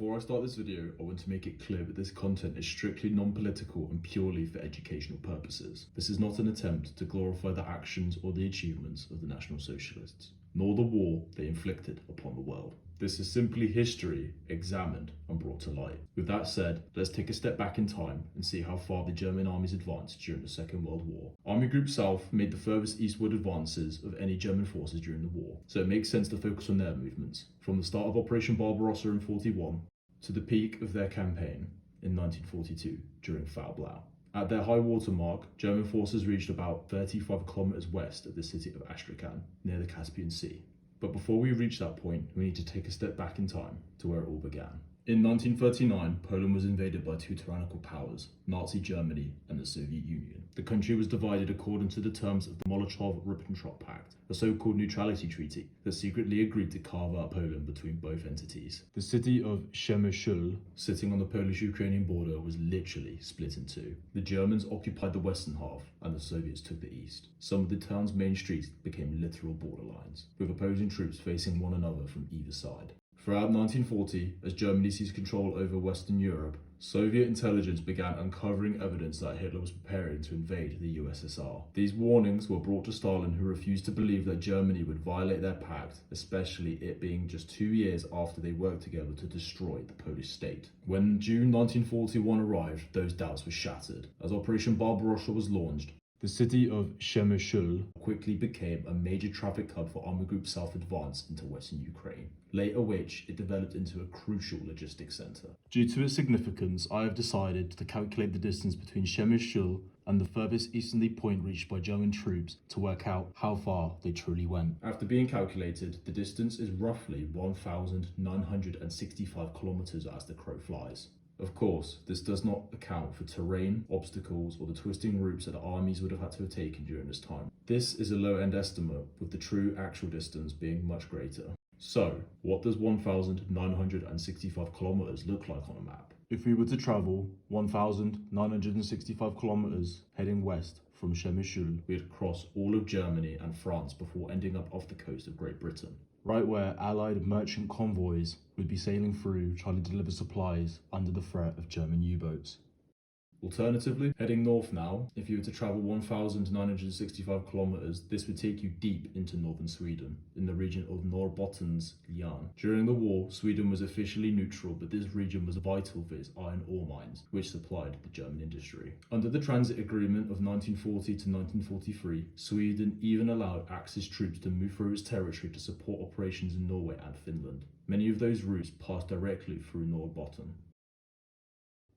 Before I start this video, I want to make it clear that this content is strictly non-political and purely for educational purposes. This is not an attempt to glorify the actions or the achievements of the National Socialists, nor the war they inflicted upon the world. This is simply history examined and brought to light. With that said, let's take a step back in time and see how far the German armies advanced during the Second World War. Army Group South made the furthest eastward advances of any German forces during the war, so it makes sense to focus on their movements, from the start of Operation Barbarossa in 1941 to the peak of their campaign in 1942 during Foul Blau. At their high water mark, German forces reached about 35 kilometers west of the city of Astrakhan, near the Caspian Sea. But before we reach that point, we need to take a step back in time to where it all began. In 1939, Poland was invaded by two tyrannical powers, Nazi Germany and the Soviet Union. The country was divided according to the terms of the Molotov-Ribbentrop Pact, a so-called neutrality treaty that secretly agreed to carve out Poland between both entities. The city of Przemyśl, sitting on the Polish-Ukrainian border, was literally split in two. The Germans occupied the western half and the Soviets took the east. Some of the town's main streets became literal borderlines, with opposing troops facing one another from either side. Throughout 1940, as Germany seized control over Western Europe, Soviet intelligence began uncovering evidence that Hitler was preparing to invade the USSR. These warnings were brought to Stalin, who refused to believe that Germany would violate their pact, especially it being just 2 years after they worked together to destroy the Polish state. When June 1941 arrived, those doubts were shattered. As Operation Barbarossa was launched, the city of Przemyśl quickly became a major traffic hub for Army Group South advance into western Ukraine, later which it developed into a crucial logistics centre. Due to its significance, I have decided to calculate the distance between Przemyśl and the furthest easterly point reached by German troops to work out how far they truly went. After being calculated, the distance is roughly 1,965 kilometers as the crow flies. Of course, this does not account for terrain, obstacles, or the twisting routes that the armies would have had to have taken during this time. This is a low-end estimate, with the true actual distance being much greater. So, what does 1,965 kilometers look like on a map? If we were to travel 1,965 kilometers heading west from Przemyśl, we'd cross all of Germany and France before ending up off the coast of Great Britain, right where Allied merchant convoys would be sailing through trying to deliver supplies under the threat of German U-boats. Alternatively, heading north now, if you were to travel 1,965 kilometers, this would take you deep into northern Sweden, in the region of Norrbotten's län. During the war, Sweden was officially neutral, but this region was vital for its iron ore mines, which supplied the German industry. Under the Transit Agreement of 1940 to 1943, Sweden even allowed Axis troops to move through its territory to support operations in Norway and Finland. Many of those routes passed directly through Norrbotten.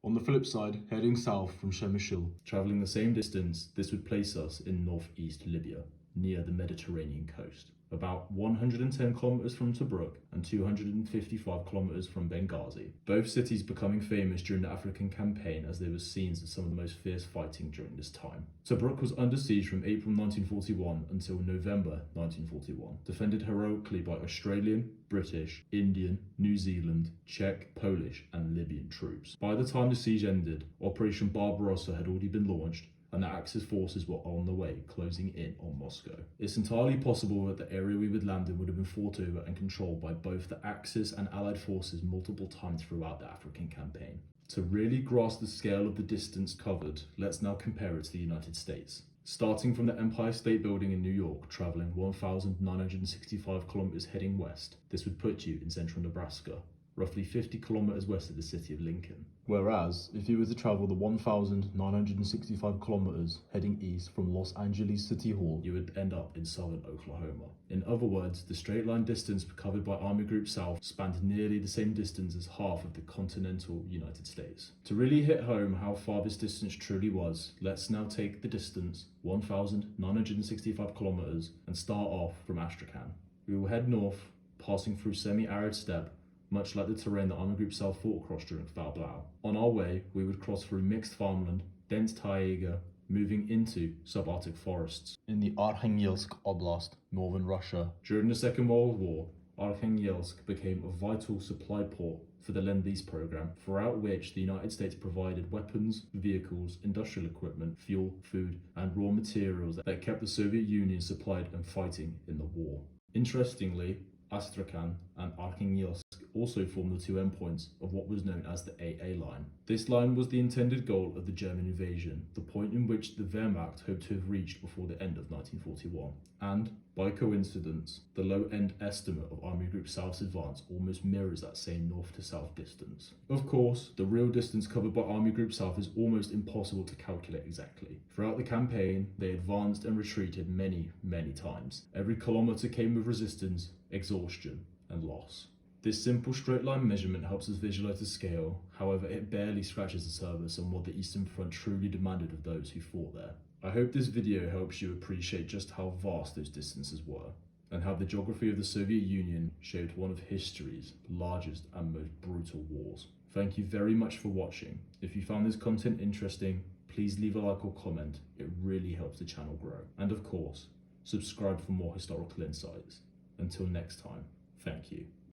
On the flip side, heading south from Przemyśl, travelling the same distance, this would place us in northeast Libya, near the Mediterranean coast, about 110 kilometers from Tobruk and 255 kilometers from Benghazi. Both cities becoming famous during the African campaign as they were scenes of some of the most fierce fighting during this time. Tobruk was under siege from April 1941 until November 1941, defended heroically by Australian, British, Indian, New Zealand, Czech, Polish and Libyan troops. By the time the siege ended, Operation Barbarossa had already been launched and the Axis forces were on the way, closing in on Moscow. It's entirely possible that the area we would land in would have been fought over and controlled by both the Axis and Allied forces multiple times throughout the African campaign. To really grasp the scale of the distance covered, let's now compare it to the United States. Starting from the Empire State Building in New York, travelling 1,965 kilometers heading west, this would put you in central Nebraska, roughly 50 kilometers west of the city of Lincoln. Whereas, if you were to travel the 1,965 kilometers heading east from Los Angeles City Hall, you would end up in southern Oklahoma. In other words, the straight line distance covered by Army Group South spanned nearly the same distance as half of the continental United States. To really hit home how far this distance truly was, let's now take the distance, 1,965 kilometers, and start off from Astrakhan. We will head north, passing through semi-arid steppe, much like the terrain that Army Group South fought across during Foul Blau. On our way, we would cross through mixed farmland, dense taiga, moving into subarctic forests. In the Arkhangelsk Oblast, northern Russia. During the Second World War, Arkhangelsk became a vital supply port for the Lend-Lease program, throughout which the United States provided weapons, vehicles, industrial equipment, fuel, food, and raw materials that kept the Soviet Union supplied and fighting in the war. Interestingly, Astrakhan and Arkhangelsk also formed the two endpoints of what was known as the AA line. This line was the intended goal of the German invasion, the point in which the Wehrmacht hoped to have reached before the end of 1941. And, by coincidence, the low-end estimate of Army Group South's advance almost mirrors that same north to south distance. Of course, the real distance covered by Army Group South is almost impossible to calculate exactly. Throughout the campaign, they advanced and retreated many times. Every kilometre came with resistance, exhaustion, and loss. This simple straight line measurement helps us visualise the scale, however it barely scratches the surface on what the Eastern Front truly demanded of those who fought there. I hope this video helps you appreciate just how vast those distances were, and how the geography of the Soviet Union shaped one of history's largest and most brutal wars. Thank you very much for watching. If you found this content interesting, please leave a like or comment, it really helps the channel grow. And of course, subscribe for more historical insights. Until next time, thank you.